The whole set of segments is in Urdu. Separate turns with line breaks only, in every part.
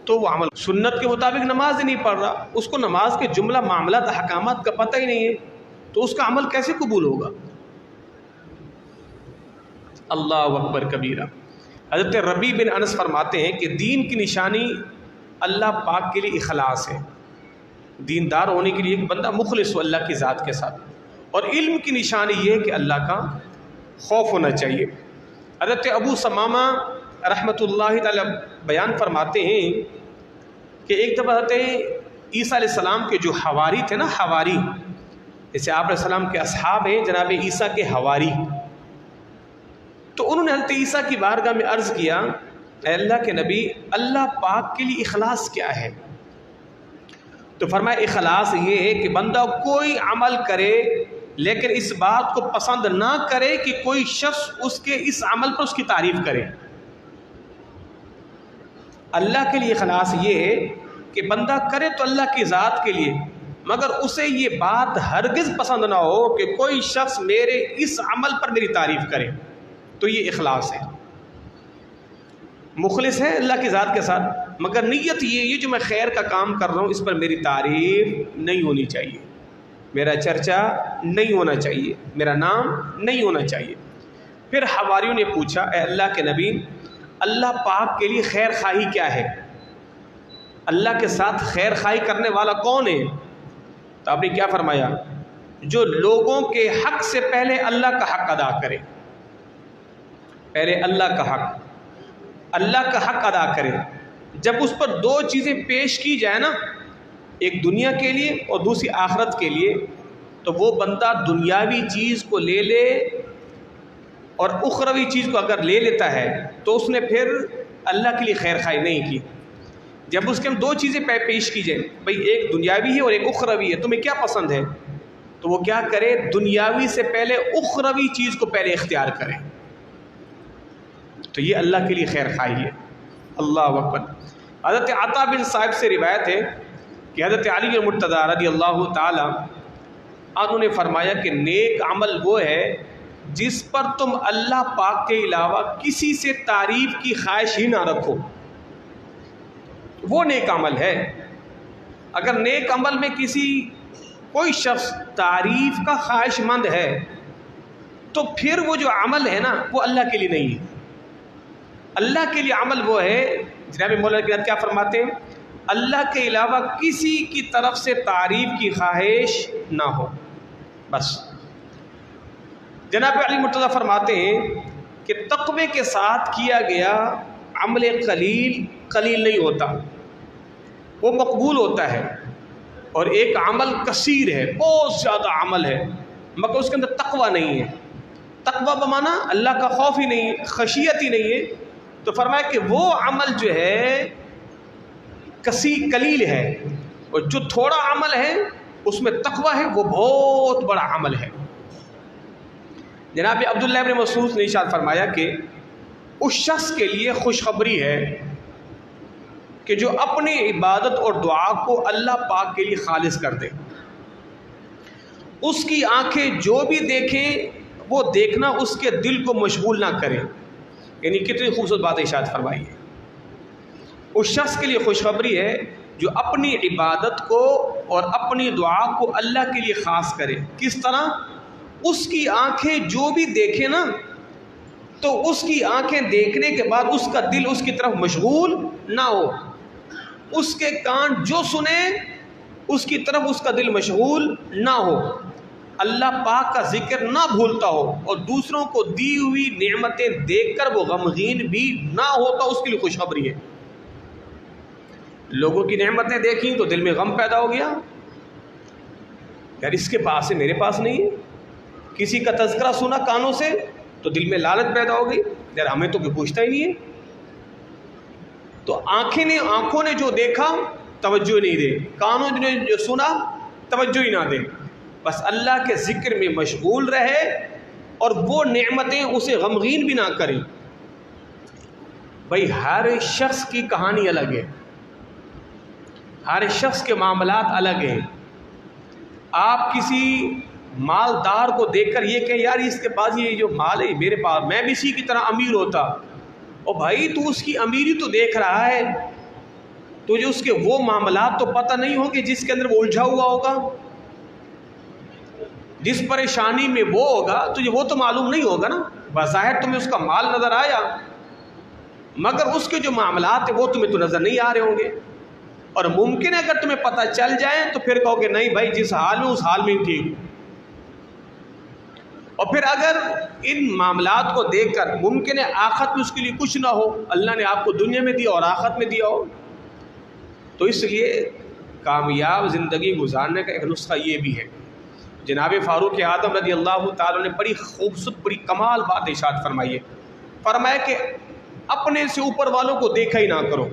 تو وہ عمل سنت کے مطابق نماز ہی نہیں پڑھ رہا، اس کو نماز کے جملہ معاملات احکامات کا پتہ ہی نہیں ہے، تو اس کا عمل کیسے قبول ہوگا؟ اللہ اکبر کبیرہ۔ حضرت ربیع بن انس فرماتے ہیں کہ دین کی نشانی اللہ پاک کے لیے اخلاص ہے، دیندار ہونے کے لیے ایک بندہ مخلص ہو اللہ کی ذات کے ساتھ، اور علم کی نشانی یہ ہے کہ اللہ کا خوف ہونا چاہیے۔ حضرت ابو ثمامہ رحمۃ اللہ تعالی بیان فرماتے ہیں کہ ایک دفعہ حضرت عیسیٰ علیہ السلام کے جو حواری تھے نا، حواری جیسے آپ علیہ السلام کے اصحاب ہیں جناب عیسیٰ کے حواری، تو انہوں نے حضرت عیسیٰ کی بارگاہ میں عرض کیا، اے اللہ کے نبی، اللہ پاک کے لیے اخلاص کیا ہے؟ تو فرمایا اخلاص یہ ہے کہ بندہ کوئی عمل کرے لیکن اس بات کو پسند نہ کرے کہ کوئی شخص اس کے اس عمل پر اس کی تعریف کرے۔ اللہ کے لیے اخلاص یہ ہے کہ بندہ کرے تو اللہ کی ذات کے لیے، مگر اسے یہ بات ہرگز پسند نہ ہو کہ کوئی شخص میرے اس عمل پر میری تعریف کرے، تو یہ اخلاص ہے۔ مخلص ہے اللہ کی ذات کے ساتھ، مگر نیت یہ جو میں خیر کا کام کر رہا ہوں اس پر میری تعریف نہیں ہونی چاہیے، میرا چرچا نہیں ہونا چاہیے، میرا نام نہیں ہونا چاہیے۔ پھر حواریوں نے پوچھا، اے اللہ کے نبی، اللہ پاک کے لیے خیر خواہی کیا ہے؟ اللہ کے ساتھ خیر خواہی کرنے والا کون ہے؟ تو آپ نے کیا فرمایا؟ جو لوگوں کے حق سے پہلے اللہ کا حق ادا کرے، پہلے اللہ کا حق ادا کرے۔ جب اس پر دو چیزیں پیش کی جائے نا، ایک دنیا کے لیے اور دوسری آخرت کے لیے، تو وہ بندہ دنیاوی چیز کو لے لے اور اخروی چیز کو اگر لے لیتا ہے تو اس نے پھر اللہ کے لیے خیر خواہی نہیں کی۔ جب اس کے ہم دو چیزیں پیش کی جائیں، بھئی ایک دنیاوی ہے اور ایک اخروی ہے، تمہیں کیا پسند ہے؟ تو وہ کیا کرے؟ دنیاوی سے پہلے اخروی چیز کو پہلے اختیار کرے، تو یہ اللہ کے لیے خیر خواہی ہے۔ اللہ اکبر۔ حضرت عطا بن صاحب سے روایت ہے کہ حضرت علی مرتضیٰ رضی اللہ تعالی عنہ نے فرمایا کہ نیک عمل وہ ہے جس پر تم اللہ پاک کے علاوہ کسی سے تعریف کی خواہش ہی نہ رکھو، وہ نیک عمل ہے۔ اگر نیک عمل میں کوئی شخص تعریف کا خواہش مند ہے تو پھر وہ جو عمل ہے نا وہ اللہ کے لیے نہیں ہے۔ اللہ کے لیے عمل وہ ہے، جناب مولانا کی کیا فرماتے ہیں؟ اللہ کے علاوہ کسی کی طرف سے تعریف کی خواہش نہ ہو، بس۔ جناب علی مرتضیٰ فرماتے ہیں کہ تقوی کے ساتھ کیا گیا عمل قلیل نہیں ہوتا، وہ مقبول ہوتا ہے، اور ایک عمل کثیر ہے، بہت زیادہ عمل ہے، مگر اس کے اندر تقوی نہیں ہے۔ تقوی بمانا اللہ کا خوف ہی نہیں ہے، خشیت ہی نہیں ہے، تو فرمایا کہ وہ عمل جو ہے قلیل ہے، اور جو تھوڑا عمل ہے اس میں تقوی ہے، وہ بہت بڑا عمل ہے۔ جناب عبداللہ بن مسعود نے ارشاد فرمایا کہ اس شخص کے لیے خوشخبری ہے کہ جو اپنی عبادت اور دعا کو اللہ پاک کے لیے خالص کر دے، اس کی آنکھیں جو بھی دیکھیں وہ دیکھنا اس کے دل کو مشغول نہ کرے۔ یعنی کتنی خوبصورت بات ارشاد فرمائی ہے۔ اس شخص کے لیے خوشخبری ہے جو اپنی عبادت کو اور اپنی دعا کو اللہ کے لیے خاص کرے۔ کس طرح؟ اس کی آنکھیں جو بھی دیکھیں نا، تو اس کی آنکھیں دیکھنے کے بعد اس کا دل اس کی طرف مشغول نہ ہو، اس کے کان جو سنے اس کی طرف اس کا دل مشغول نہ ہو، اللہ پاک کا ذکر نہ بھولتا ہو، اور دوسروں کو دی ہوئی نعمتیں دیکھ کر وہ غمگین بھی نہ ہوتا، اس کے لیے خوشخبری ہے۔ لوگوں کی نعمتیں دیکھیں تو دل میں غم پیدا ہو گیا، یار اس کے پاس ہے میرے پاس نہیں ہے۔ کسی کا تذکرہ سنا کانوں سے تو دل میں لالچ پیدا ہو گئی، یار ہمیں تو کوئی پوچھتا ہی نہیں ہے۔ تو آنکھوں نے جو دیکھا توجہ نہیں دے، کانوں نے جو سنا توجہ ہی نہ دے، بس اللہ کے ذکر میں مشغول رہے اور وہ نعمتیں اسے غمگین بھی نہ کریں۔ بھائی ہر شخص کی کہانی الگ ہے، ہر شخص کے معاملات الگ ہیں۔ آپ کسی مالدار کو دیکھ کر یہ کہیں یار اس کے پاس یہ جو مال ہے میرے پاس، میں بھی اسی کی طرح امیر ہوتا، اور بھائی تو اس کی امیری تو دیکھ رہا ہے، تجھے اس کے وہ معاملات تو پتہ نہیں ہوگے جس کے اندر وہ الجھا ہوا ہوگا، جس پریشانی میں وہ ہوگا تجھے وہ تو معلوم نہیں ہوگا نا۔ بظاہر تمہیں اس کا مال نظر آیا، مگر اس کے جو معاملات ہیں وہ تمہیں تو نظر نہیں آ رہے ہوں گے، اور ممکن ہے اگر تمہیں پتہ چل جائے تو پھر کہو کہ نہیں بھائی جس حال میں اس حال میں ہی ٹھیک۔ اور پھر اگر ان معاملات کو دیکھ کر ممکن ہے آخرت میں اس کے لیے کچھ نہ ہو، اللہ نے آپ کو دنیا میں دیا اور آخرت میں دیا ہو، تو اس لیے کامیاب زندگی گزارنے کا ایک نسخہ یہ بھی ہے۔ جناب فاروق اعظم رضی اللہ تعالیٰ نے بڑی خوبصورت بڑی کمال بات ارشاد فرمائی ہے، فرمایا کہ اپنے سے اوپر والوں کو دیکھا ہی نہ کرو،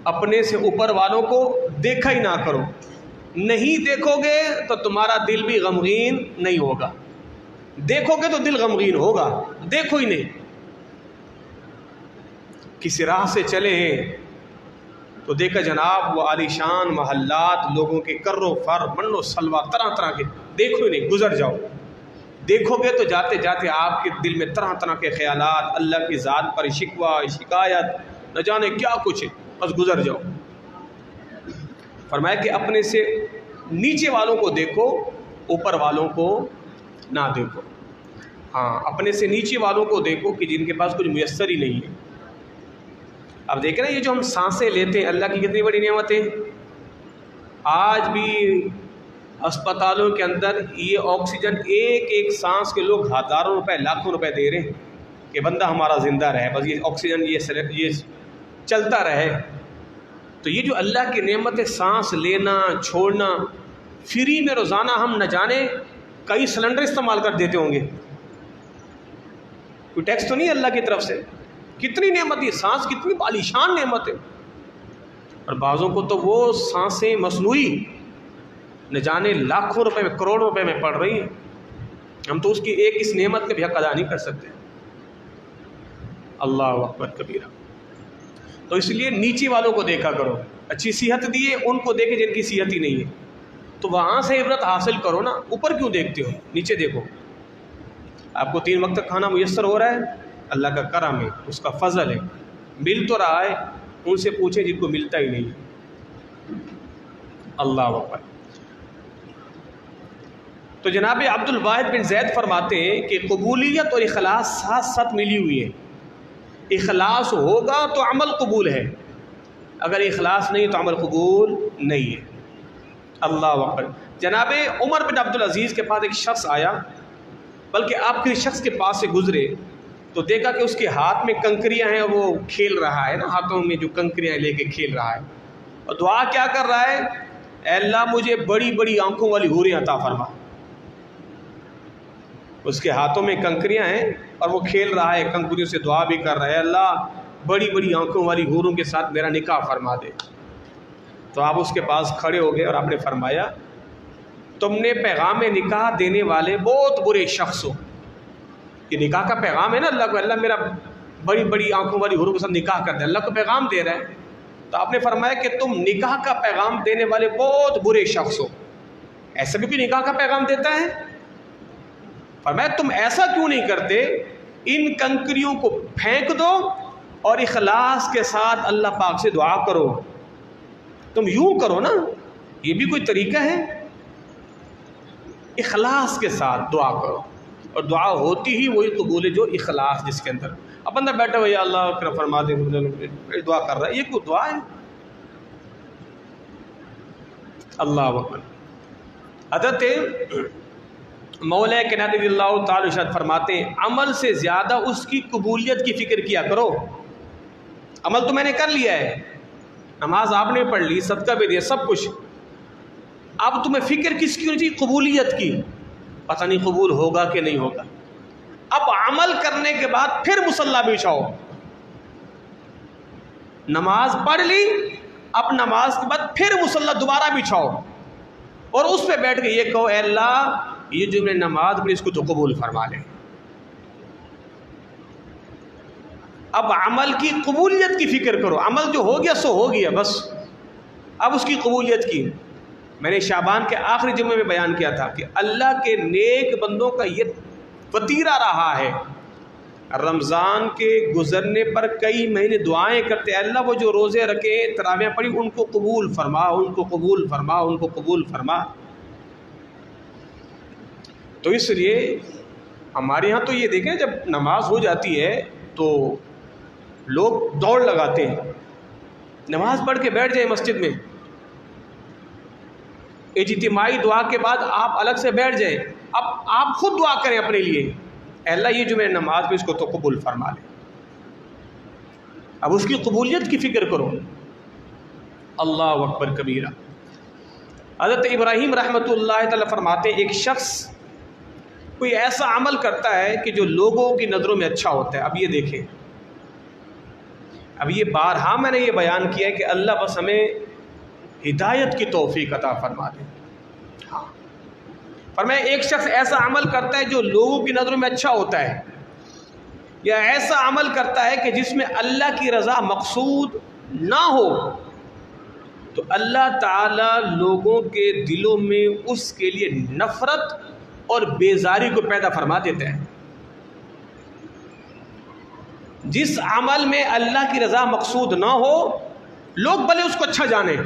اپنے سے اوپر والوں کو دیکھا ہی نہ کرو، نہیں دیکھو گے تو تمہارا دل بھی غمگین نہیں ہوگا، دیکھو گے تو دل غمگین ہوگا، دیکھو ہی نہیں۔ کسی راہ سے چلے ہیں تو دیکھا جناب وہ عالیشان محلات، لوگوں کے کر و فر من و سلوا طرح طرح کے، دیکھو ہی نہیں، گزر جاؤ۔ دیکھو گے تو جاتے جاتے آپ کے دل میں طرح طرح کے خیالات، اللہ کی ذات پر شکوہ شکایت، نہ جانے کیا کچھ ہے، بس گزر جاؤ۔ فرمایا کہ اپنے سے نیچے والوں کو دیکھو، اوپر والوں کو نہ دیکھو۔ ہاں، اپنے سے نیچے والوں کو دیکھو کہ جن کے پاس کچھ میسر ہی نہیں ہے۔ اب دیکھ رہے ہیں یہ جو ہم سانسیں لیتے ہیں، اللہ کی کتنی بڑی نعمتیں۔ آج بھی اسپتالوں کے اندر یہ آکسیجن ایک ایک سانس کے لوگ ہزاروں روپے لاکھوں روپے دے رہے ہیں کہ بندہ ہمارا زندہ رہے، بس یہ آکسیجن یہ چلتا رہے۔ تو یہ جو اللہ کی نعمت ہے، سانس لینا چھوڑنا، فری میں روزانہ ہم نہ جانے کئی سلنڈر استعمال کر دیتے ہوں گے، کوئی ٹیکس تو نہیں اللہ کی طرف سے۔ کتنی نعمت ہے سانس، کتنی عالیشان نعمت ہے، اور بعضوں کو تو وہ سانسیں مصنوعی نہ جانے لاکھوں روپے میں کروڑوں روپے میں پڑ رہی ہیں، ہم تو اس کی ایک اس نعمت کا بھی حق ادا نہیں کر سکتے۔ اللہ اکبر کبیرہ۔ تو اس لیے نیچے والوں کو دیکھا کرو، اچھی صحت دیے ان کو دیکھے جن کی صحت ہی نہیں ہے، تو وہاں سے عبرت حاصل کرو نا، اوپر کیوں دیکھتے ہو، نیچے دیکھو۔ آپ کو 3 وقت کا کھانا میسر ہو رہا ہے، اللہ کا کرم ہے، اس کا فضل ہے، مل تو رہا ہے، ان سے پوچھیں جن کو ملتا ہی نہیں ہے۔ اللہ اکبر۔ تو جناب عبد الواحد بن زید فرماتے ہیں کہ قبولیت اور اخلاص ساتھ ساتھ ملی ہوئی ہے۔ اخلاص ہوگا تو عمل قبول ہے، اگر اخلاص نہیں تو عمل قبول نہیں ہے۔ اللہ اکبر۔ جناب عمر بن عبد العزیز کے پاس ایک شخص آیا، بلکہ آپ کے شخص کے پاس سے گزرے تو دیکھا کہ اس کے ہاتھ میں کنکریاں ہیں، وہ کھیل رہا ہے نا، ہاتھوں میں جو کنکریاں لے کے کھیل رہا ہے، اور دعا کیا کر رہا ہے، اے اللہ مجھے بڑی بڑی آنکھوں والی حوریں عطا فرما۔ اس کے ہاتھوں میں کنکریاں ہیں اور وہ کھیل رہا ہے، کنکریوں سے دعا بھی کر رہا ہے، اللہ بڑی بڑی آنکھوں والی حوروں کے ساتھ میرا نکاح فرما دے۔ تو آپ اس کے پاس کھڑے ہو گئے اور آپ نے فرمایا تم نے پیغام نکاح دینے والے بہت برے شخص ہو۔ یہ نکاح کا پیغام ہے نا اللہ کو، اللہ میرا بڑی بڑی آنکھوں والی حوروں کے ساتھ نکاح کر دے، اللہ کو پیغام دے رہا ہے۔ تو آپ نے فرمایا کہ تم نکاح کا پیغام دینے والے بہت برے شخص ہو۔ ایسا بھی کوئی نکاح کا پیغام دیتا ہے؟ فرمایا تم ایسا کیوں نہیں کرتے، ان کنکریوں کو پھینک دو اور اخلاص کے ساتھ اللہ پاک سے دعا کرو۔ تم یوں کرو نا، یہ بھی کوئی طریقہ ہے؟ اخلاص کے ساتھ دعا کرو، اور دعا ہوتی ہی وہی قبول ہے جو اخلاص جس کے اندر۔ اب بندہ بیٹھا ہوا یا اللہ کرم فرما دے، دعا کر رہا ہے، یہ کوئی دعا ہے؟ اللہ اکبر۔ حضرت مولا کائنات رضی اللہ تعالی ارشاد فرماتے ہیں عمل سے زیادہ اس کی قبولیت کی فکر کیا کرو۔ عمل تو میں نے کر لیا ہے، نماز آپ نے پڑھ لی، صدقہ بھی دیا، سب کچھ، اب تمہیں فکر کس کی ہونی چاہیے؟ قبولیت کی۔ پتہ نہیں قبول ہوگا کہ نہیں ہوگا۔ اب عمل کرنے کے بعد پھر مصلی بچھاؤ، نماز پڑھ لی، اب نماز کے بعد پھر مصلی دوبارہ بچھاؤ، اور اس پہ بیٹھ کے یہ کہو اے اللہ یہ جو میں نے نماز پڑھی اس کو تو قبول فرما لے۔ اب عمل کی قبولیت کی فکر کرو، عمل جو ہو گیا سو ہو گیا بس، اب اس کی قبولیت کی۔ میں نے شعبان کے آخری جمعے میں بیان کیا تھا کہ اللہ کے نیک بندوں کا یہ وتیرہ رہا ہے رمضان کے گزرنے پر کئی مہینے دعائیں کرتے ہیں، اللہ وہ جو روزے رکھے تراویح پڑھی ان کو قبول فرما، ان کو قبول فرما، ان کو قبول فرما۔ تو اس لیے ہمارے ہاں تو یہ دیکھیں جب نماز ہو جاتی ہے تو لوگ دوڑ لگاتے ہیں، نماز پڑھ کے بیٹھ جائیں مسجد میں، اجتماعی دعا کے بعد آپ الگ سے بیٹھ جائیں، اب آپ خود دعا کریں اپنے لیے، اے اللہ یہ جو میں نماز میں اس کو تو قبول فرما لے، اب اس کی قبولیت کی فکر کرو۔ اللہ اکبر کبیرہ۔ حضرت ابراہیم رحمۃ اللہ تعالی فرماتے ہیں ایک شخص کوئی ایسا عمل کرتا ہے کہ جو لوگوں کی نظروں میں اچھا ہوتا ہے۔ اب یہ دیکھیں، اب یہ بارہا میں نے یہ بیان کیا ہے کہ اللہ بس ہمیں ہدایت کی توفیق عطا فرما دے۔ ہاں، فرمایا ایک شخص ایسا عمل کرتا ہے جو لوگوں کی نظروں میں اچھا ہوتا ہے، یا ایسا عمل کرتا ہے کہ جس میں اللہ کی رضا مقصود نہ ہو، تو اللہ تعالیٰ لوگوں کے دلوں میں اس کے لیے نفرت اور بیزاری کو پیدا فرما دیتا ہے۔ جس عمل میں اللہ کی رضا مقصود نہ ہو، لوگ بھلے اس کو اچھا جانیں۔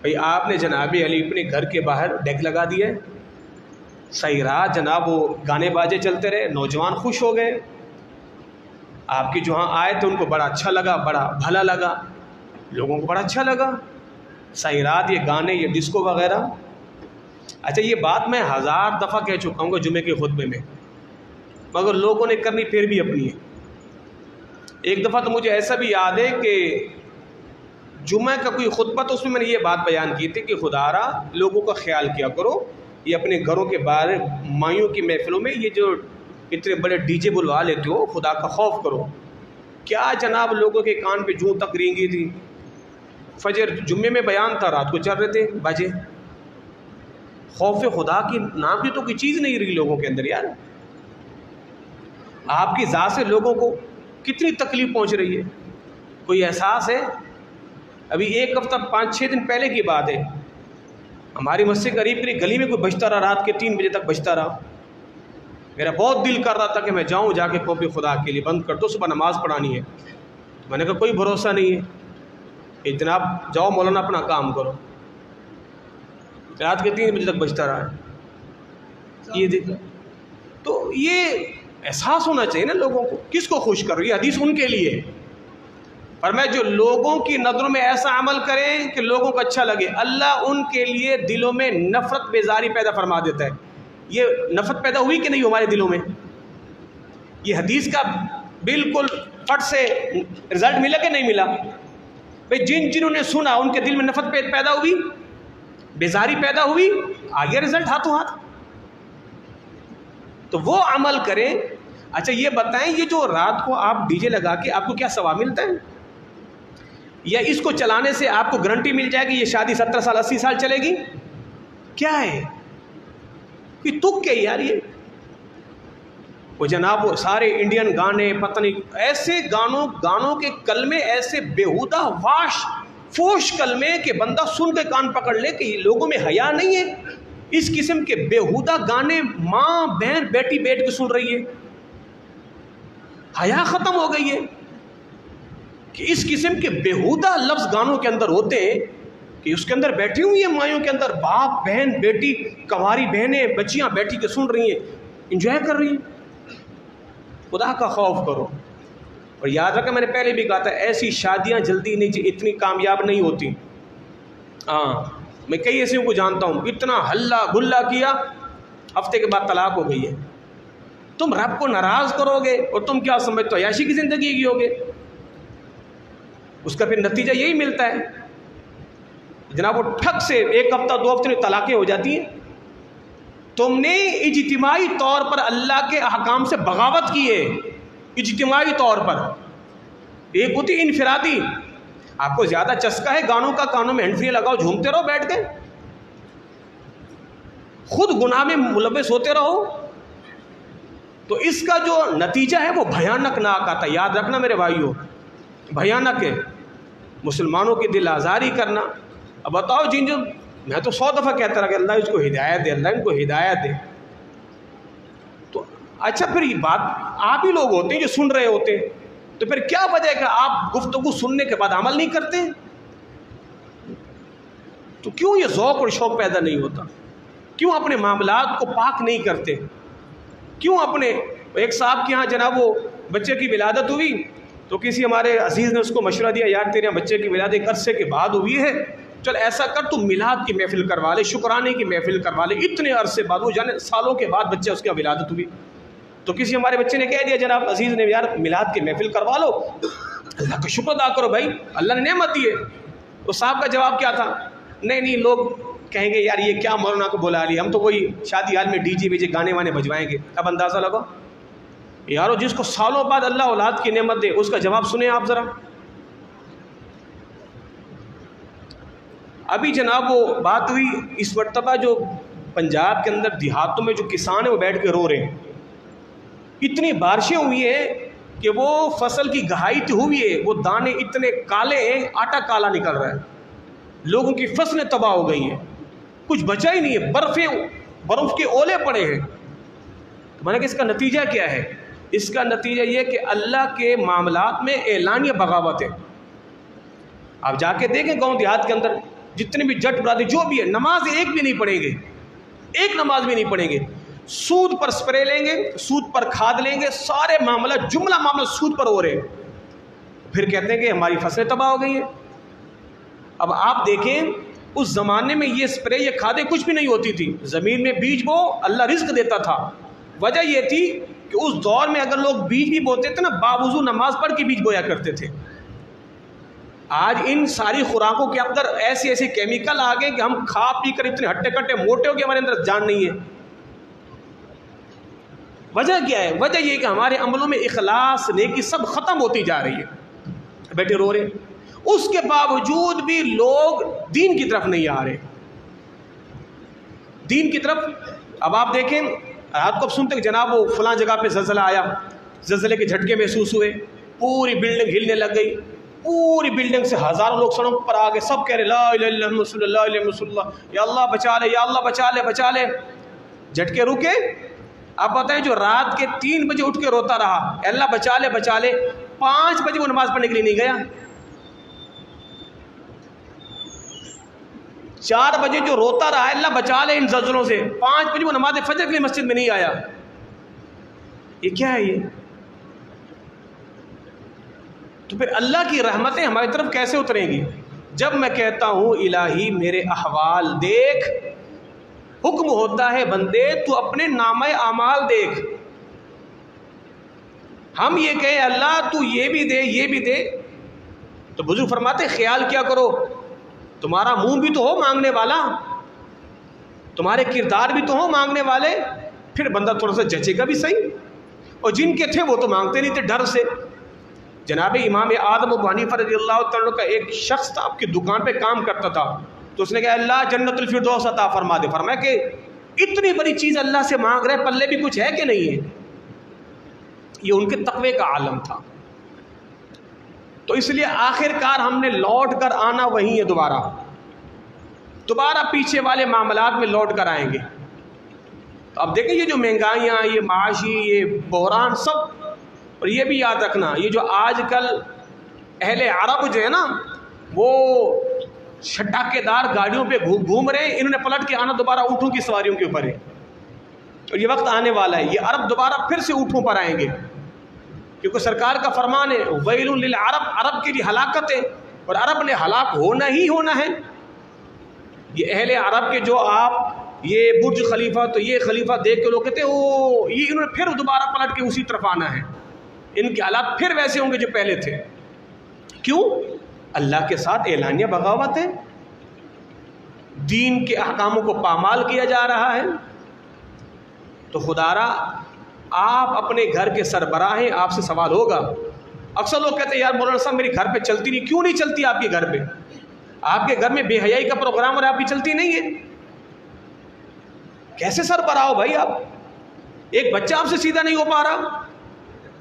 بھئی آپ نے جناب علی اپنے گھر کے باہر ڈیک لگا دیا ہے، صحیح رات جناب وہ گانے باجے چلتے رہے، نوجوان خوش ہو گئے، آپ کی جو ہاں آئے تھے ان کو بڑا اچھا لگا، بڑا بھلا لگا، لوگوں کو بڑا اچھا لگا، صحیح رات یہ گانے یہ ڈسکو وغیرہ۔ اچھا یہ بات میں 1000 دفعہ کہہ چکا ہوں گا جمعے کے خطبے میں، مگر لوگوں نے کرنی پھر بھی اپنی ہے۔ ایک دفعہ تو مجھے ایسا بھی یاد ہے کہ جمعہ کا کوئی خطبہ تو اس میں نے یہ بات بیان کی تھی کہ خدا را لوگوں کا خیال کیا کرو، یہ اپنے گھروں کے باہر مائیوں کی محفلوں میں یہ جو اتنے بڑے ڈی جے بلوا لیتے ہو، خدا کا خوف کرو۔ کیا جناب لوگوں کے کان پہ جوں تک رینگی تھی، فجر جمعے میں بیان تھا، رات کو چل رہے تھے بجے۔ خوف خدا کی نام کی تو کوئی چیز نہیں رہی لوگوں کے اندر۔ یار آپ کی ذات سے لوگوں کو کتنی تکلیف پہنچ رہی ہے، کوئی احساس ہے؟ ابھی ایک ہفتہ 5-6 دن پہلے کی بات ہے، ہماری مسجد کے قریب کی گلی میں کوئی بجتا رہا، رات کے 3 بجے تک بجتا رہا۔ میرا بہت دل کر رہا تھا کہ میں جاؤں، جا کے کاپی خدا کے لیے بند کر دو، صبح نماز پڑھانی ہے۔ میں نے کہا کوئی بھروسہ نہیں ہے کہ جناب جاؤ مولانا اپنا کام کرو، رات کے 3 بجے تک بجتا رہا ہے۔ یہ دیکھو، تو یہ احساس ہونا چاہیے نا لوگوں کو، کس کو خوش کرو؟ یہ حدیث ان کے لیے، فرمایا جو لوگوں کی نظروں میں ایسا عمل کریں کہ لوگوں کو اچھا لگے، اللہ ان کے لیے دلوں میں نفرت بیزاری پیدا فرما دیتا ہے۔ یہ نفرت پیدا ہوئی کہ نہیں ہمارے دلوں میں؟ یہ حدیث کا بالکل فٹ سے رزلٹ ملا کہ نہیں ملا؟ بھئی جنہوں نے سنا ان کے دل میں نفرت پیدا ہوئی، بیزاری پیدا ہوئی، آگے رزلٹ ہاتھوں ہاتھ۔ تو وہ عمل کریں۔ اچھا یہ بتائیں، یہ جو رات کو آپ ڈی جے لگا کے آپ کو کیا ثواب ملتا ہے؟ یا اس کو چلانے سے آپ کو گارنٹی مل جائے گی یہ شادی 70 سال 80 سال چلے گی؟ کیا ہے؟ کوئی تک ہے یار؟ یہ وہ جناب وہ سارے انڈین گانے، پتہ نہیں ایسے گانوں کے کلمے، ایسے بیہودہ فوش کلمے کہ بندہ سن کے کان پکڑ لے کہ لوگوں میں حیا نہیں ہے۔ اس قسم کے بیہودہ گانے ماں بہن بیٹی بیٹھ کے سن رہی ہے، حیا ختم ہو گئی ہے کہ اس قسم کے بیہودہ لفظ گانوں کے اندر ہوتے ہیں کہ اس کے اندر بیٹھی ہوئی ہیں مائیوں کے اندر باپ بہن بیٹی کنواری بہنیں بچیاں بیٹھی کے سن رہی ہیں، انجوائے کر رہی ہیں۔ خدا کا خوف کرو، اور یاد رکھیں میں نے پہلے بھی کہا تھا ایسی شادیاں جلدی نہیں اتنی کامیاب نہیں ہوتی۔ ہاں میں کئی ایسے کو جانتا ہوں، اتنا ہلا گلا کیا، ہفتے کے بعد طلاق ہو گئی ہے۔ تم رب کو ناراض کرو گے اور تم کیا سمجھتے ہو عیاشی کی زندگی جیو گے، اس کا پھر نتیجہ یہی ملتا ہے جناب، وہ ٹھک سے 1 ہفتہ 2 ہفتے میں طلاقیں ہو جاتی ہیں۔ تم نے اجتماعی طور پر اللہ کے احکام سے بغاوت کی ہے، اجتماعی طور پر۔ ایک ہوتی انفرادی، آپ کو زیادہ چسکا ہے گانوں کا، کانوں میں ہینڈ فری لگاؤ جھومتے رہو بیٹھ کے، خود گناہ میں ملوث ہوتے رہو، تو اس کا جو نتیجہ ہے وہ بھیانک ناک آتا ہے۔ یاد رکھنا میرے بھائیوں، بھیانک ہے مسلمانوں کی دل آزاری کرنا۔ اب بتاؤ جو میں تو 100 دفعہ کہتا رہا کہ اللہ اس کو ہدایت دے، اللہ ان کو ہدایت دے۔ تو اچھا پھر یہ بات آپ ہی لوگ ہوتے ہیں جو سن رہے ہوتے ہیں، تو پھر کیا وجہ ہے کہ آپ گفتگو سننے کے بعد عمل نہیں کرتے؟ تو کیوں یہ ذوق اور شوق پیدا نہیں ہوتا؟ کیوں اپنے معاملات کو پاک نہیں کرتے؟ کیوں اپنے ایک صاحب کے ہاں جناب وہ بچے کی ولادت ہوئی تو کسی ہمارے عزیز نے اس کو مشورہ دیا، یار تیرے یہاں بچے کی ولادت ایک عرصے کے بعد ہوئی ہے، چل ایسا کر تو میلاد کی محفل کروا لے، شکرانے کی محفل کروا لے، اتنے عرصے بعد، وہ جانے سالوں کے بعد بچے اس کی ولادت ہوئی، تو کسی ہمارے بچے نے کہہ دیا جناب عزیز نے، یار میلاد کی محفل کروا لو، اللہ کا شکر ادا کرو بھائی، اللہ نے نعمت دی ہے۔ تو صاحب کا جواب کیا تھا؟ نہیں لوگ کہیں گے یار یہ کیا مولانا کو بلا لیا، ہم تو وہی شادی حال میں ڈی جے ویجے گانے وانے بجوائیں گے۔ اب اندازہ لگا یارو، جس کو سالوں بعد اللہ اولاد کی نعمت دے اس کا جواب سنیں آپ ذرا۔ ابھی جناب وہ بات ہوئی اس مرتبہ جو پنجاب کے اندر دیہاتوں میں جو کسان ہیں وہ بیٹھ کے رو رہے ہیں، اتنی بارشیں ہوئی ہیں کہ وہ فصل کی گہائی تو ہوئی ہے، وہ دانے اتنے کالے ہیں، آٹا کالا نکل رہا ہے، لوگوں کی فصلیں تباہ ہو گئی ہیں، کچھ بچا ہی نہیں ہے، برف کے اولے پڑے ہیں۔ میں نے کہا اس کا نتیجہ کیا ہے؟ اس کا نتیجہ یہ کہ اللہ کے معاملات میں اعلانیہ بغاوت ہے۔ آپ جا کے دیکھیں گاؤں دیہات کے اندر جتنے بھی جٹ برادری جو بھی ہے، نماز ایک بھی نہیں پڑھیں گے، ایک نماز بھی نہیں پڑھیں گے، سود پر سپرے لیں گے، سود پر کھاد لیں گے، سارے جملہ معاملہ سود پر ہو رہے ہیں، پھر کہتے ہیں کہ ہماری فصلیں تباہ ہو گئی ہیں۔ اب آپ دیکھیں اس زمانے میں یہ سپرے یہ کھادیں کچھ بھی نہیں ہوتی تھی، زمین میں بیج بو اللہ رزق دیتا تھا۔ وجہ یہ تھی کہ اس دور میں اگر لوگ بیج بھی بوتے تھے نا، باوضو نماز پڑھ کے بیج بویا کرتے تھے۔ آج ان ساری خوراکوں کے اندر ایسے ایسے کیمیکل آ گئے کہ ہم کھا پی کر اتنے ہٹے کٹے موٹے ہو گئے، ہمارے اندر جان نہیں ہے۔ وجہ کیا ہے؟ وجہ یہ کہ ہمارے عملوں میں اخلاص نیکی سب ختم ہوتی جا رہی ہے، بیٹے رو رہے، اس کے باوجود بھی لوگ دین کی طرف نہیں آ رہے، دین کی طرف۔ اب آپ دیکھیں رات کو اب سنتے کہ جناب وہ فلاں جگہ پہ زلزلہ آیا، زلزلے کے جھٹکے محسوس ہوئے، پوری بلڈنگ ہلنے لگ گئی، پوری بلڈنگ سے ہزاروں لوگ سڑکوں پر آ گئے، سب کہہ رہے لا الہ الا اللہ صلی اللہ علیہ وسلم، یا اللہ بچا لے، یا اللہ بچا لے بچا لے۔ جھٹکے رکے؟ آپ بتائیں جو رات کے 3 بجے اٹھ کے روتا رہا اے اللہ بچا لے بچا لے، 5 بجے وہ نماز پڑھنے کے لیے نہیں گیا، 4 بجے جو روتا رہا اللہ بچا لے ان زلزلوں سے، 5 بجے وہ نماز فجر کے لیے مسجد میں نہیں آیا۔ یہ کیا ہے یہ؟ تو پھر اللہ کی رحمتیں ہماری طرف کیسے اتریں گی؟ جب میں کہتا ہوں الہی میرے احوال دیکھ، حکم ہوتا ہے بندے تو اپنے نامہ اعمال دیکھ، ہم یہ کہیں اللہ تو یہ بھی دے یہ بھی دے، تو بزرگ فرماتے خیال کیا کرو تمہارا منہ بھی تو ہو مانگنے والا، تمہارے کردار بھی تو ہو مانگنے والے، پھر بندہ تھوڑا سا جچے گا بھی صحیح۔ اور جن کے تھے وہ تو مانگتے نہیں تھے ڈر سے۔ جناب امام اعظم ابو حنیفہ رضی اللہ تعالیٰ کا ایک شخص تھا، آپ کی دکان پہ کام کرتا تھا، تو اس نے کہا اللہ جنت الفردوس عطا فرما دے۔ فرمایا کہ اتنی بڑی چیز اللہ سے مانگ رہے، پلے بھی کچھ ہے کہ نہیں ہے؟ یہ ان کے تقوی کا عالم تھا۔ تو اس لیے آخر کار ہم نے لوٹ کر آنا وہی ہے، دوبارہ پیچھے والے معاملات میں لوٹ کر آئیں گے۔ تو اب دیکھیں یہ جو مہنگائیاں، یہ معاشی، یہ بحران سب، اور یہ بھی یاد رکھنا یہ جو آج کل اہل عرب جو ہے نا وہ چھٹاکے دار گاڑیوں پہ گھوم رہے ہیں، انہوں نے پلٹ کے آنا دوبارہ اونٹوں کی سواریوں کے اوپر ہے، اور یہ وقت آنے والا ہے یہ عرب دوبارہ پھر سے اونٹوں پر آئیں گے، کیونکہ سرکار کا فرمان ہے ویل للعرب، عرب کے لیے ہلاکت ہے، اور عرب نے ہلاک ہونا ہی ہونا ہے۔ یہ اہل عرب کے جو آپ یہ برج خلیفہ تو یہ خلیفہ دیکھ کے لوگ کہتے ہیں او یہ انہوں نے پھر دوبارہ پلٹ کے اسی طرف آنا ہے، ان کے حالات پھر ویسے ہوں گے جو پہلے تھے۔ کیوں؟ اللہ کے ساتھ اعلانیہ بغاوت ہے، دین کے احکاموں کو پامال کیا جا رہا ہے۔ تو خدارا آپ اپنے گھر کے سربراہ ہیں، آپ سے سوال ہوگا۔ اکثر لوگ کہتے ہیں یار مولانا صاحب میری گھر پہ چلتی نہیں، کیوں نہیں چلتی آپ کے گھر پہ؟ آپ کے گھر میں بے حیائی کا پروگرام اور آپ کی چلتی نہیں ہے؟ کیسے سربراہ ہو بھائی آپ؟ ایک بچہ آپ سے سیدھا نہیں ہو پا رہا،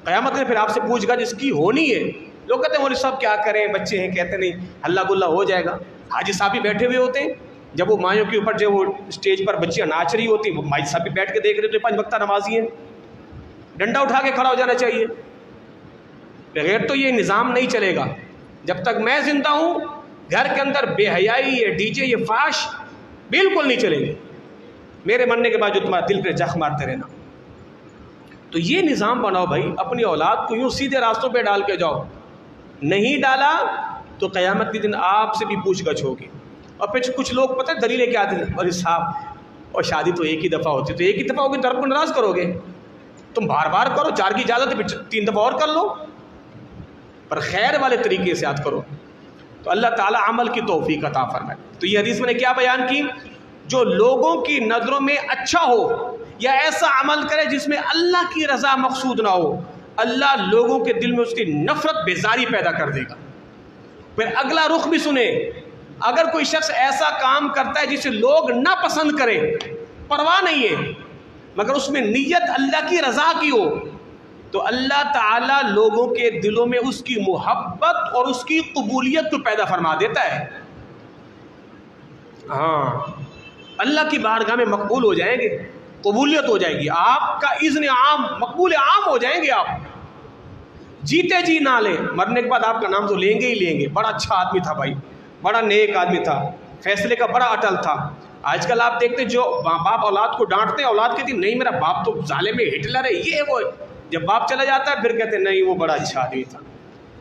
قیامت میں پھر آپ سے پوچھ گا جس کی ہونی ہے۔ لوگ کہتے ہیں مولوی صاحب کیا کریں، بچے ہیں، کہتے نہیں ہلا گلا ہو جائے گا۔ حاجی صاحب بھی بیٹھے ہوئے ہوتے ہیں، جب وہ مائیوں کے اوپر جب وہ اسٹیج پر بچیاں ناچ رہی ہوتی ہیں، وہ مائی صاحب بھی بیٹھ کے دیکھ رہے ہوتے ہیں، 5 وقتہ نمازی ہیں۔ ڈنڈا اٹھا کے کھڑا ہو جانا چاہیے. بغیر تو یہ نظام نہیں چلے گا. جب تک میں زندہ ہوں گھر کے اندر بے حیائی، یہ ڈی جے، یہ فحش بالکل نہیں چلیں گے. میرے مرنے کے بعد جو تمہارا دل پہ زخم مارتے رہنا. تو یہ نظام بناؤ بھائی، اپنی اولاد کو یوں سیدھے راستوں پہ ڈال کے جاؤ. نہیں ڈالا تو قیامت کے دن آپ سے بھی پوچھ گچھ ہوگی. اور پھر کچھ لوگ پتہ ہے دلیلیں کیا آتی ہیں، ارے صاحب اور شادی تو ایک ہی دفعہ ہوتی ہے، تو ایک ہی دفعہ ہوگی تو رب کو ناراض کرو گے. تم بار بار کرو، 4 کی اجازت ہے پھر 3 دفعہ اور کر لو، پر خیر والے طریقے سے یاد کرو. تو اللہ تعالیٰ عمل کی توفیق عطا فرمائے. تو یہ حدیث میں نے کیا بیان کی؟ جو لوگوں کی نظروں میں اچھا ہو یا ایسا عمل کرے جس میں اللہ کی رضا مقصود نہ ہو، اللہ لوگوں کے دل میں اس کی نفرت بیزاری پیدا کر دے گا. پھر اگلا رخ بھی سنے، اگر کوئی شخص ایسا کام کرتا ہے جسے لوگ نہ پسند کریں، پرواہ نہیں ہے، مگر اس میں نیت اللہ کی رضا کی ہو، تو اللہ تعالیٰ لوگوں کے دلوں میں اس کی محبت اور اس کی قبولیت کو پیدا فرما دیتا ہے. ہاں، اللہ کی بارگاہ میں مقبول ہو جائیں گے، قبولیت ہو جائے گی، آپ کا اذن عام، مقبول عام ہو جائیں گے. آپ جیتے جی نہ لیں، مرنے کے بعد آپ کا نام تو لیں گے ہی لیں گے. بڑا اچھا آدمی تھا بھائی، بڑا نیک آدمی تھا، فیصلے کا بڑا اٹل تھا. آج کل آپ دیکھتے جو باپ اولاد کو ڈانٹتے ہیں، اولاد کہتی نہیں میرا باپ تو ظالم ہے، ہٹلر ہے، یہ وہ. جب باپ چلا جاتا ہے پھر کہتے ہیں نہیں وہ بڑا اچھا آدمی تھا،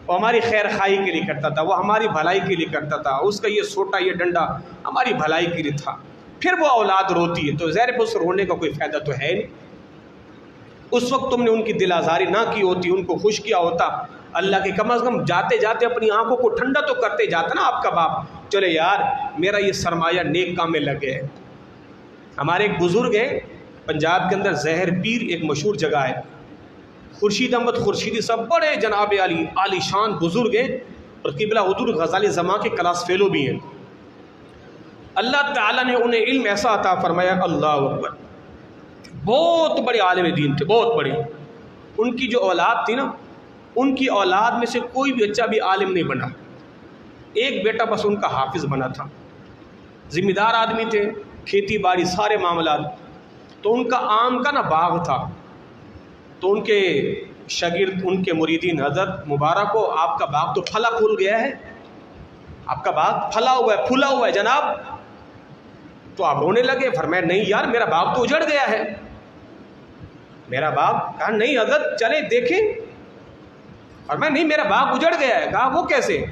وہ ہماری خیر خواہی کے لیے کرتا تھا، وہ ہماری بھلائی کے لیے کرتا تھا، اس کا یہ سوٹا یہ ڈنڈا ہماری بھلائی کے لیے تھا. پھر وہ اولاد روتی ہے تو ظاہر ہے اس رونے کا کوئی فائدہ تو ہے نہیں. اس وقت تم نے ان کی دل آزاری نہ کی ہوتی، ان کو خوش کیا ہوتا. اللہ کے کم از کم جاتے جاتے اپنی آنکھوں کو ٹھنڈا تو کرتے جاتا نا آپ کا باپ، چلے یار میرا یہ سرمایہ نیک کام میں لگے ہے. ہمارے ایک بزرگ ہیں پنجاب کے اندر، زہر پیر ایک مشہور جگہ ہے، خورشید احمد خورشیدی صاحب بڑے جناب عالی شان بزرگ ہیں، اور قبلہ حضور غزالی زماں کے کلاس فیلو بھی ہیں. اللہ تعالیٰ نے انہیں علم ایسا عطا فرمایا، اللہ اکبر، بہت بڑے عالم دین تھے، بہت بڑے. ان کی جو اولاد تھی نا، ان کی اولاد میں سے کوئی بھی بچہ بھی عالم نہیں بنا، ایک بیٹا بس ان کا حافظ بنا تھا. ذمہ دار آدمی تھے، کھیتی باڑی سارے معاملات. تو ان کا آم کا نا باغ تھا، تو ان کے شاگرد ان کے مریدین حضرت مبارک کو آپ کا باغ تو پھلا پھول گیا ہے، آپ کا باغ پھلا ہوا ہے، پھولا ہوا ہے جناب. تو آپ رونے لگے، فرمایا نہیں یار میرا باغ تو اجڑ گیا ہے، میرا باغ. کہا نہیں حضرت چلے دیکھیں. فرمایا نہیں میرا باغ اجڑ گیا ہے. کہا وہ کیسے؟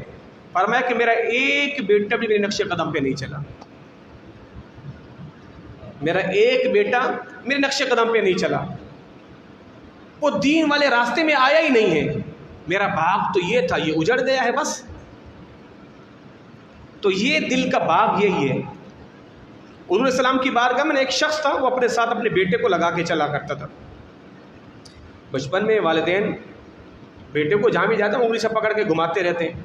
فرمایا کہ میرا ایک بیٹا بھی میرے نقش قدم پہ نہیں چلا، میرا ایک بیٹا میرے نقش قدم پہ نہیں چلا، وہ دین والے راستے میں آیا ہی نہیں ہے. میرا باغ تو یہ تھا، یہ اجڑ گیا ہے بس. تو یہ دل کا باغ یہی ہے. حضور السلام کی بارگاہ میں ایک شخص تھا، وہ اپنے ساتھ اپنے بیٹے کو لگا کے چلا کرتا تھا. بچپن میں والدین بیٹے کو جہاں بھی جاتے ہیں انگلی سے پکڑ کے گھماتے رہتے ہیں.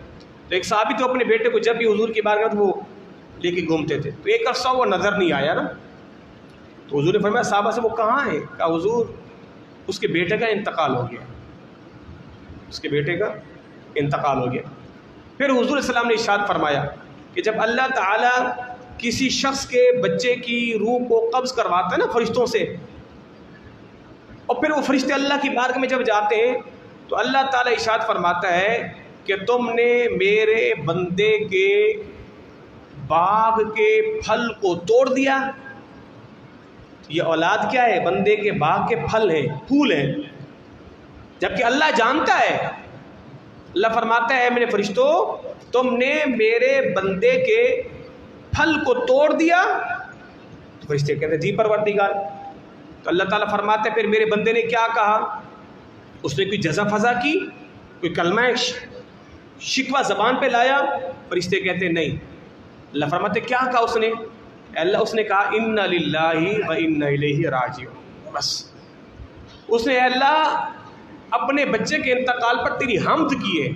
تو ایک صحابی تو اپنے بیٹے کو جب بھی حضور کی بارگاہ میں وہ لے کے گھومتے تھے. تو ایک عرصہ وہ نظر نہیں آیا نا، تو حضور نے فرمایا صحابہ سے وہ کہاں ہے؟ کہا حضور اس کے بیٹے کا انتقال ہو گیا، اس کے بیٹے کا انتقال ہو گیا. پھر حضور السلام نے ارشاد فرمایا کہ جب اللہ تعالیٰ کسی شخص کے بچے کی روح کو قبض کرواتا ہے نا فرشتوں سے، اور پھر وہ فرشتے اللہ کی بارگاہ میں جب جاتے ہیں تو اللہ تعالیٰ ارشاد فرماتا ہے کہ تم نے میرے بندے کے باغ کے پھل کو توڑ دیا. یہ اولاد کیا ہے؟ بندے کے باغ کے پھل ہیں، پھول ہیں، جبکہ اللہ جانتا ہے. اللہ فرماتا ہے میرے فرشتوں تم نے میرے بندے کے پھل کو توڑ دیا. تو فرشتے کہتے ہیں جی پروردگار. تو اللہ تعالیٰ فرماتا ہے پھر میرے بندے نے کیا کہا؟ اس نے کوئی جزا فضا کی، کوئی کلمہ شکوہ زبان پہ لایا؟ فرشتے کہتے ہیں نہیں. اللہ فرماتے کیا کہا اس نے؟ اللہ اس نے کہا انا للہ و انا الیہ راجعون. بس اس نے اللہ اپنے بچے کے انتقال پر تیری حمد کی ہے.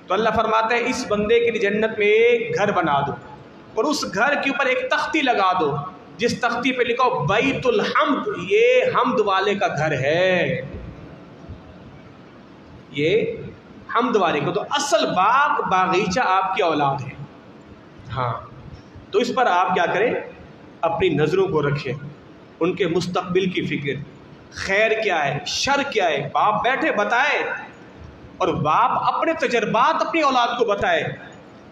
تو اللہ فرماتا ہے اس بندے کے لیے جنت میں ایک گھر بنا دو، اور اس گھر کے اوپر ایک تختی لگا دو جس تختی پہ لکھا ہو بیت الحمد، یہ حمد والے کا گھر ہے، یہ حمد والے کا. تو اصل باغ باغیچہ آپ کی اولاد ہے. ہاں تو اس پر آپ کیا کریں؟ اپنی نظروں کو رکھیں، ان کے مستقبل کی فکر. خیر کیا ہے، شر کیا ہے، باپ بیٹھے بتائے، اور باپ اپنے تجربات اپنی اولاد کو بتائے۔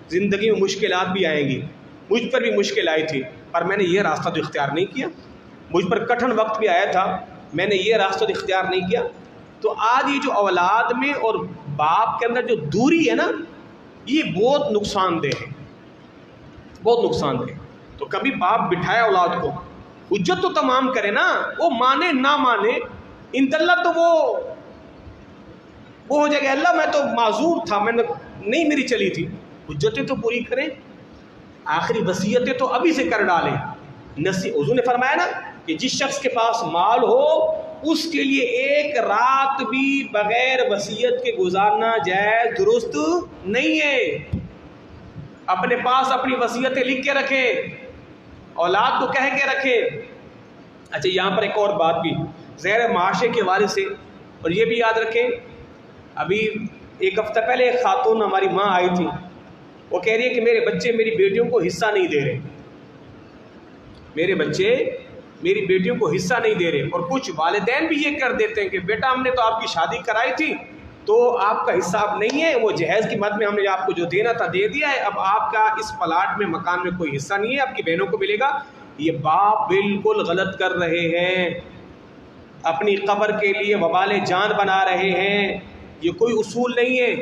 زندگی میں مشکلات بھی آئیں گی، مجھ پر بھی مشکل آئی تھی، پر میں نے یہ راستہ تو اختیار نہیں کیا۔ مجھ پر کٹھن وقت بھی آیا تھا، میں نے یہ راستہ تو اختیار نہیں کیا۔ تو آج یہ جو اولاد میں اور باپ کے اندر جو دوری ہے نا، یہ بہت نقصان دہ ہے، بہت نقصان دہ۔ تو کبھی باپ بٹھائے اولاد کو، حجت تو تمام کرے نا، وہ مانے نہ مانے، انشاءاللہ تو وہ ہو جائے گا، اللہ میں تو معذور تھا، میں نے نہیں میری چلی تھی، حجتیں تو پوری کریں، آخری وصیتیں تو ابھی سے کر ڈالیں۔ حضور نے فرمایا نا کہ جس شخص کے پاس مال ہو اس کے لیے ایک رات بھی بغیر وصیت کے گزارنا جائز درست نہیں ہے۔ اپنے پاس اپنی وصیتیں لکھ کے رکھے، اولاد کو کہہ کے رکھے۔ اچھا یہاں پر ایک اور بات بھی غیر معاشرے کے حوالے سے، اور یہ بھی یاد رکھیں، ابھی ایک ہفتہ پہلے ایک خاتون ہماری ماں آئی تھی، وہ کہہ رہی ہے کہ میرے بچے میری بیٹیوں کو حصہ نہیں دے رہے، میرے بچے میری بیٹیوں کو حصہ نہیں دے رہے، اور کچھ والدین بھی یہ کر دیتے ہیں کہ بیٹا ہم نے تو آپ کی شادی کرائی تھی تو آپ کا حصہ اب نہیں ہے، وہ جہیز کی مد میں ہم نے آپ کو جو دینا تھا دے دیا ہے، اب آپ کا اس پلاٹ میں مکان میں کوئی حصہ نہیں ہے، آپ کی بہنوں کو ملے گا۔ یہ باپ بالکل غلط کر رہے ہیں، اپنی قبر کے لیے وبال جان بنا رہے ہیں، یہ کوئی اصول نہیں ہے۔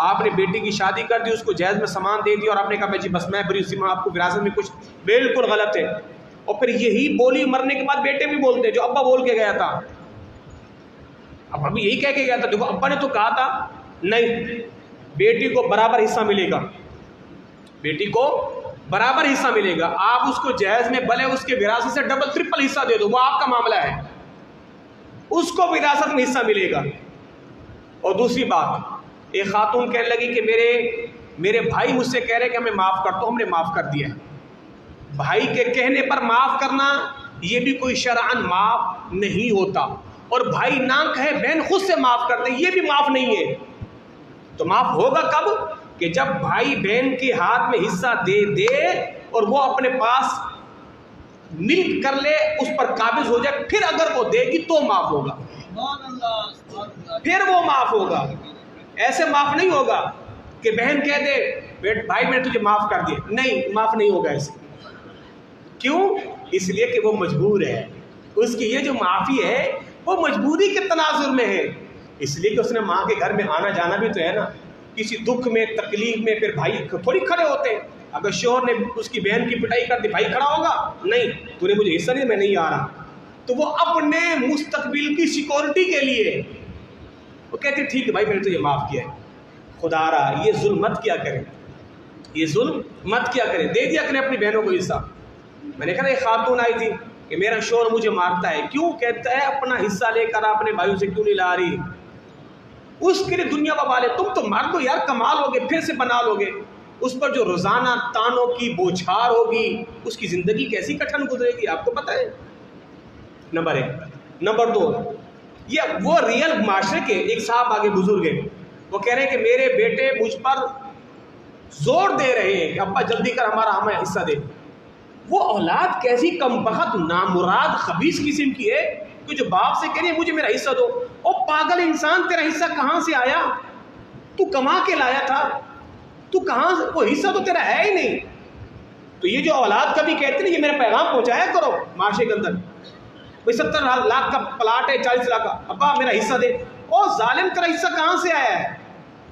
آپ نے بیٹی کی شادی کر دی، اس کو جہیز میں سامان دے دیا اور آپ نے کہا جی بس میں بری اسی میں آپ کو وراثت میں کچھ، بالکل غلط ہے۔ اور پھر یہی بولی مرنے کے بعد بیٹے بھی بولتے ہیں جو ابا بول کے گیا تھا، اب ابھی یہی کہہ کے گیا تھا، دیکھو ابا نے تو کہا تھا نہیں، بیٹی کو برابر حصہ ملے گا، بیٹی کو برابر حصہ ملے گا، آپ اس کو جہیز میں بھلے اس کے وراثت سے ڈبل ٹرپل حصہ دے دو، وہ آپ کا معاملہ ہے، اس کو وراثت میں حصہ ملے گا۔ اور دوسری بات، ایک خاتون کہنے لگی کہ میرے بھائی مجھ سے کہہ رہے کہ ہمیں معاف کر دو، ہم نے معاف کر دیا ہے۔ بھائی کے کہنے پر معاف کرنا یہ بھی کوئی شرعاً معاف نہیں ہوتا، اور بھائی نہ کہے بہن خود سے معاف کر دے یہ بھی معاف نہیں ہے۔ تو معاف ہوگا کب؟ کہ جب بھائی بہن کے ہاتھ میں حصہ دے دے اور وہ اپنے پاس مل کر لے، اس پر قابض ہو جائے، پھر اگر وہ دے گی تو معاف ہوگا، پھر وہ معاف ہوگا۔ ایسے معاف نہیں ہوگا کہ بہن کہہ دے بھائی میں نے تجھے معاف کر دیا، نہیں معاف نہیں ہوگا ایسے۔ کیوں؟ اس لیے کہ وہ مجبور ہے، اس کی یہ جو معافی ہے وہ مجبوری کے تناظر میں ہے، اس لیے کہ اس نے ماں کے گھر میں آنا جانا بھی تو ہے نا، کسی دکھ میں تکلیف میں پھر بھائی تھوڑی کھڑے ہوتے ہیں۔ اگر شوہر نے اس کی بہن کی پٹائی کر دی، بھائی کھڑا ہوگا؟ نہیں، تو نے مجھے حصہ نہیں، میں نہیں آ رہا۔ تو وہ اپنے مستقبل کی سیکورٹی کے لیے وہ کہتے ٹھیک ہے بھائی میں نے تو یہ معاف کیا ہے۔ خدا را یہ ظلم مت کیا کریں، یہ ظلم مت کیا کریں، دے دیا کریں اپنی بہنوں کو حصہ۔ میں نے کہا ایک خاتون آئی تھی کہ میرا شوہر مجھے مارتا ہے، کیوں؟ کہتا ہے اپنا حصہ لے کر اپنے بھائیوں سے کیوں نہیں لا رہی، اس کے لیے دنیا والے تم تو مار دو یار، کمال ہوگے پھر سے بنا لو گے، اس پر جو روزانہ تانوں کی بوچھار ہوگی، اس کی زندگی کیسی کٹھن گزرے گی، آپ کو پتہ ہے۔ نمبر 1۔ نمبر 2، یہ وہ ریئل معاشرے کے ایک صاحب آگے بزرگ ہیں، وہ کہہ رہے ہیں کہ میرے بیٹے مجھ پر زور دے رہے ہیں کہ ابا جلدی کر ہمیں حصہ دے۔ وہ اولاد کیسی کم بخت نامراد خبیث قسم کی ہے کہ جو باپ سے کہہ رہی ہے مجھے میرا حصہ دو۔ او پاگل انسان، تیرا حصہ کہاں سے آیا؟ تو کما کے لایا تھا، تو کہاں سے؟ وہ حصہ تو تیرا ہے ہی نہیں۔ تو یہ جو اولاد کبھی کہتے ہیں یہ میرا پیغام پہنچایا کرو معاشرے کے اندر، 70 لاکھ کا پلاٹ ہے، 40 لاکھ کا، ابا میرا حصہ دے۔ او ظالم، تیرا حصہ کہاں سے آیا ہے؟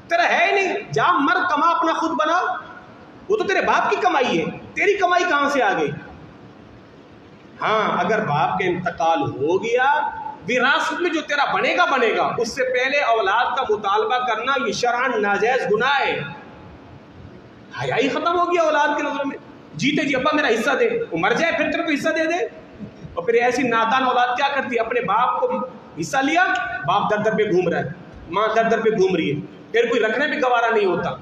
تیرا ہے ہی نہیں، جا مر کما اپنا خود بنا، وہ تو تیرے باپ کی کمائی ہے، تیری کمائی کہاں سے آ گئی؟ ہاں اگر باپ کا انتقال ہو گیا، وراثت میں جو تیرا بنے گا، اس سے پہلے اولاد کا مطالبہ کرنا یہ شرعاً ناجائز گناہ ہے۔ حیائی ختم ہو گیا اولاد کے نظروں میں، جیتے جی ابا میرا حصہ دے، وہ مر جائے پھر تیرے کو حصہ دے دے۔ اور پھر ایسی نادان اولاد کیا کرتی ہے، اپنے باپ کو حصہ لیا، باپ در در پہ گھوم رہا ہے، ماں در در پہ گھوم رہی ہے، پھر کوئی رکھنے بھی گوارا نہیں ہوتا۔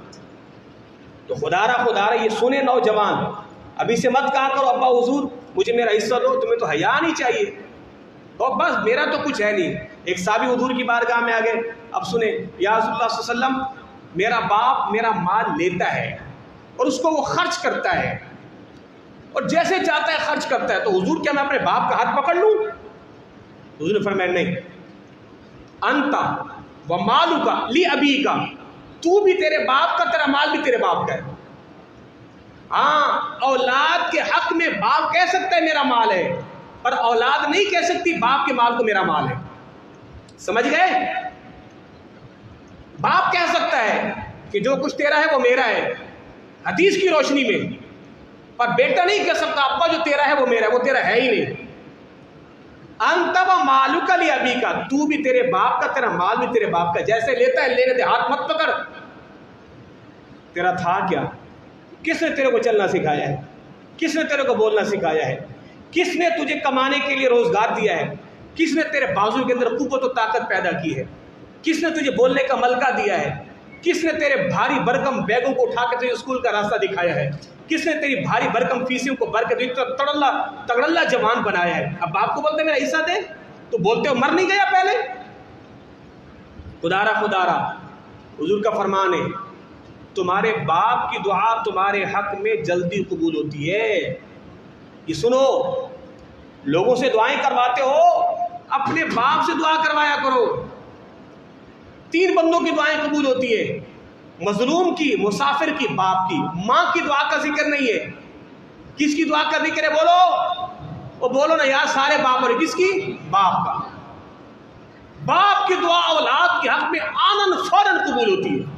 تو خدا را یہ سنے نوجوان، ابھی سے مت کہا کرو ابا حضور مجھے میرا حصہ دو، تمہیں تو حیا نہیں چاہیے، اور بس میرا تو کچھ ہے نہیں۔ ایک صحابی حضور کی بارگاہ میں آ گئے، اب سنیں یا رسول اللہ صلی اللہ علیہ وسلم میرا باپ میرا مال لیتا ہے اور اس کو وہ خرچ کرتا ہے اور جیسے چاہتا ہے خرچ کرتا ہے، تو حضور کیا میں اپنے باپ کا ہاتھ پکڑ لوں؟ حضور نے فرمایا نہیں، انت و مالک لی ابیک، تو بھی تیرے باپ کا، تیرا مال بھی تیرے باپ کا ہے۔ ہاں اولاد کے حق میں باپ کہہ سکتا ہے میرا مال ہے، پر اولاد نہیں کہہ سکتی باپ کے مال کو میرا مال ہے۔ سمجھ گئے؟ باپ کہہ سکتا ہے کہ جو کچھ تیرا ہے وہ میرا ہے حدیث کی روشنی میں، پر بیٹا نہیں کہہ سکتا ابا جو تیرا ہے وہ میرا ہے، وہ تیرا ہے ہی نہیں۔ انت و مالک لی ابیک، تو بھی تیرے باپ کا، تیرا مال بھی تیرے باپ کا۔ جیسے لیتا ہے لینے دے، ہاتھ مت پکڑ۔ تیرا تھا کیا؟ کس نے تیرے کو چلنا سکھایا ہے؟ کس نے تیرے کو بولنا سکھایا ہے؟ کس نے تجھے کمانے کے لیے روزگار دیا ہے؟ کس نے تیرے بازو کے اندر قوت و طاقت پیدا کی ہے؟ کس نے تجھے بولنے کا ملکہ دیا ہے؟ کس نے تیرے بھاری بھرکم بیگوں کو اٹھا کے تجھے اسکول کا راستہ دکھایا ہے؟ کس نے تیری بھاری بھرکم فیسوں کو بھر کے تگڑلا جوان بنایا ہے؟ اب باپ کو بولتے میرا حصہ دے، تو بولتے ہو مر نہیں گیا پہلے؟ خدارا حضور کا فرمان ہے تمہارے باپ کی دعا تمہارے حق میں جلدی قبول ہوتی ہے۔ یہ سنو، لوگوں سے دعائیں کرواتے ہو، اپنے باپ سے دعا کروایا کرو۔ 3 بندوں کی دعائیں قبول ہوتی ہے، مظلوم کی، مسافر کی، باپ کی۔ ماں کی دعا کا ذکر نہیں ہے۔ کس کی دعا کا ذکر ہے؟ بولو، وہ بولو نا یار، سارے باپ اور کس کی؟ باپ کا۔ باپ کی دعا اولاد کے حق میں آنن فوراً قبول ہوتی ہے۔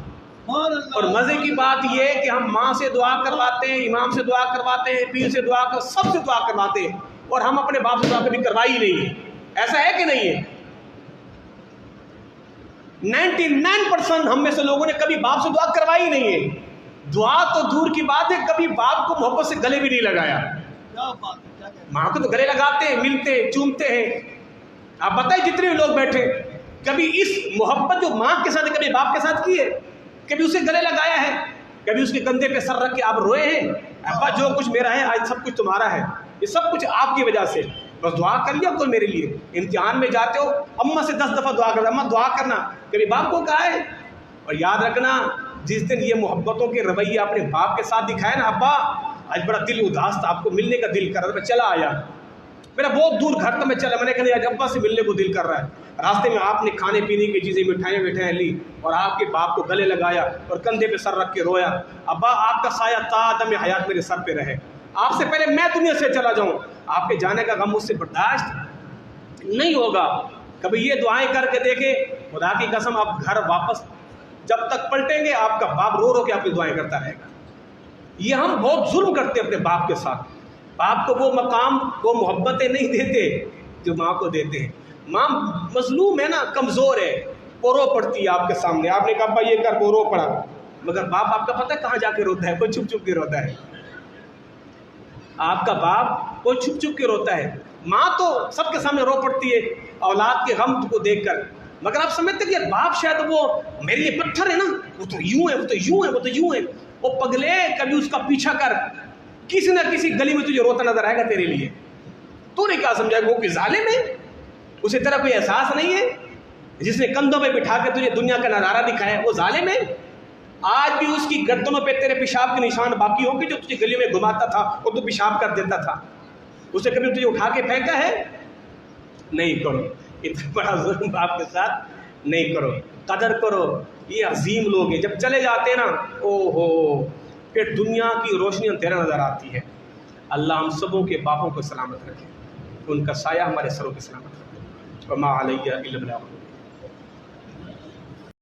اور مزے کی بات یہ ہے کہ ہم ماں سے دعا کرواتے ہیں، امام سے دعا کرواتے ہیں، پیر سے دعا کر، سب سے دعا کرواتے ہیں، اور ہم اپنے باپ سے دعا کبھی کروائی نہیں ہے۔ ایسا ہے کہ نہیں ہے؟ 99% ہم میں سے لوگوں نے کبھی باپ سے دعا کروائی نہیں ہے۔ دعا تو دور کی بات ہے، کبھی باپ کو محبت سے گلے بھی نہیں لگایا۔ ماں کو تو گلے لگاتے ہیں، ملتے ہیں، چومتے ہیں۔ آپ بتائیں جتنے لوگ بیٹھے، کبھی اس محبت جو ماں کے ساتھ کبھی باپ کے ساتھ کی ہے؟ کبھی اسے گلے لگایا ہے؟ کبھی اس کے کندھے پہ سر رکھ کے آپ روئے ہیں؟ ابا جو کچھ میرا ہے آج سب کچھ تمہارا ہے، یہ سب کچھ آپ کی وجہ سے، بس دعا کر لیا کرو میرے لیے۔ امتحان میں جاتے ہو، اماں سے 10 دفعہ دعا کرنا، اماں دعا کرنا، کبھی باپ کو کہا ہے؟ اور یاد رکھنا، جس دن یہ محبتوں کے رویہ اپنے باپ کے ساتھ دکھائے نا، ابا آج بڑا دل اداس تھا، آپ کو ملنے کا دل کر رہا تھا، میں چلا آیا، میرا بہت دور گھر تھا، میں چلا، میں نے کہا آج ابا سے ملنے کو دل کر رہا ہے۔ راستے میں آپ نے کھانے پینے کی چیزیں، مٹھائیاں لی، اور آپ کے باپ کو گلے لگایا اور کندھے پہ سر رکھ کے رویا، ابا آپ کا سایہ تا دم حیات میرے سر پہ رہے، آپ سے پہلے میں دنیا سے چلا جاؤں، آپ کے جانے کا غم مجھ سے برداشت نہیں ہوگا۔ کبھی یہ دعائیں کر کے دیکھیں، خدا کی قسم آپ گھر واپس جب تک پلٹیں گے آپ کا باپ رو رو کے آپ کی دعائیں کرتا رہے گا۔ یہ ہم بہت ظلم کرتے ہیں اپنے باپ کے ساتھ، باپ کو وہ مقام، وہ محبتیں نہیں دیتے جو ماں کو دیتے ہیں۔ ماں مظلوم ہے نا، کمزور ہے، وہ رو پڑتی ہے آپ کے سامنے، آپ نے کہا ابا یہ کر، وہ رو پڑا، مگر باپ آپ کا پتہ ہے کہاں جا کے روتا ہے؟ کوئی چھپ چھپ کے روتا ہے۔ آپ کا باپ کوئی چھپ چھپ کے روتا ہے، ماں تو سب کے سامنے رو پڑتی ہے اولاد کے غم کو دیکھ کر، مگر آپ سمجھتے کہ باپ شاید وہ میرے لیے پتھر ہے نا، وہ تو یوں ہے، وہ تو یوں ہے، وہ تو یوں ہے۔ وہ پگلے، کبھی اس کا پیچھا کر، کسی نہ کسی گلی میں تجھے روتا نظر آئے گا تیرے لیے۔ تو نے کہا سمجھا کہ وہ کوئی ظالم ہے، اسے تیرا کوئی احساس نہیں ہے؟ جس نے کندھوں پہ بٹھا کے تجھے دنیا کا نظارہ دکھایا وہ ظالم ہے؟ آج بھی اس کی گردنوں پہ تیرے پیشاب کے نشان باقی ہوں گے، جو تجھے گلی میں گھماتا تھا اور تو پیشاب کر دیتا تھا، اسے کبھی تجھے اٹھا کے پھینکا ہے؟ نہیں کرو، اتنا بڑا ظلم باپ کے ساتھ نہیں کرو، قدر کرو۔ یہ عظیم لوگ ہیں، جب چلے جاتے ہیں نا، او ہو، پھر دنیا کی روشنی اندھیرا نظر آتی ہے۔ اللہ ہم سبوں کے باپوں کو سلامت رکھے، ان کا سایہ ہمارے سروں پہ سلامت رکھے۔ وما علیہ الا البلاغ۔